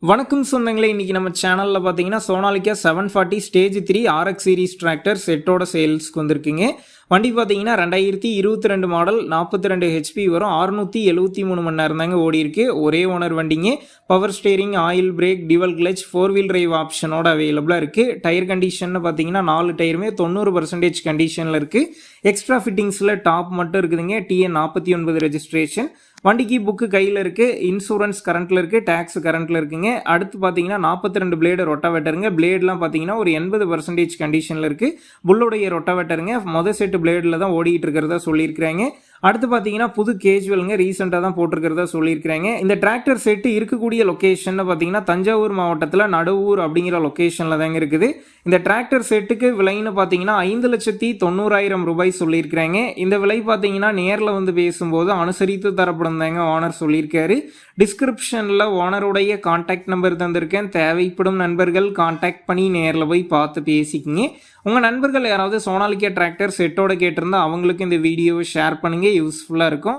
வணக்கம் சொந்தங்களே, இன்றைக்கி நம்ம சேனலில் பார்த்தீங்கன்னா Sonalika 740 stage 3 RX series tractor செட்டோட சேல்ஸ்க்கு வந்திருக்குங்க. வண்டி பார்த்தீங்கன்னா 2022 மாடல் 42 ஹெச்பி வரும். 673 மணி நேரம் தாங்க ஓடி இருக்கு. ஒரே ஓனர் வண்டிங்க. Power steering, oil brake, dual clutch, 4 wheel drive ஆப்ஷனோட அவைலபிளாக இருக்குது. டயர் கண்டிஷன் பார்த்தீங்கன்னா 4 டயருமே 90% கண்டிஷனில் இருக்குது. எக்ஸ்ட்ரா ஃபிட்டிங்ஸில் டாப் மட்டும் இருக்குதுங்க. TN 49 registration. வண்டிக்கு புக்கு கையில் இருக்குது. இன்சூரன்ஸ் கரண்ட்டில் இருக்குது. டேக்ஸ் கரண்ட்டில் இருக்குங்க. அடுத்து பார்த்தீங்கன்னா 42 பிளேடு ரொட்டாவேட்டருங்க. பிளேட்லாம் பார்த்தீங்கன்னா ஒரு 80% கண்டிஷனில் இருக்குது. புல்லுடைய ரொட்டாவேட்டருங்க. மொதல் செட்டு பிளேடில் தான் ஓடிட்டு இருக்கிறதா சொல்லியிருக்கிறாங்க. அடுத்து பார்த்தீங்கன்னா புது கேஜுவலுங்க, ரீசெண்டாக தான் போட்டிருக்கிறதா சொல்லியிருக்கிறாங்க. இந்த டிராக்டர் செட்டு இருக்கக்கூடிய லொக்கேஷன் பார்த்தீங்கன்னா தஞ்சாவூர் மாவட்டத்தில் நடுவூர் அப்படிங்கிற லொக்கேஷனில் தாங்க இருக்குது. இந்த டிராக்டர் செட்டுக்கு விலைன்னு பார்த்தீங்கன்னா 5,90,000 ரூபாய் சொல்லியிருக்கிறாங்க. இந்த விலை பார்த்தீங்கன்னா நேரில் வந்து பேசும்போது அனுசரித்து தரப்படும் தாங்க ஓனர் சொல்லியிருக்காரு. டிஸ்கிரிப்ஷனில் ஓனருடைய கான்டாக்ட் நம்பர் தந்திருக்கேன். தேவைப்படும் நண்பர்கள் கான்டாக்ட் பண்ணி நேரில் போய் பார்த்து பேசிக்கிங்க. உங்கள் நண்பர்கள் யாராவது சோனாலிக்கா டிராக்டர் செட்டோட கேட்டிருந்தா அவங்களுக்கு இந்த வீடியோவை ஷேர் பண்ணுங்கள். யூஸ்ஃபுல்லாக இருக்கும்.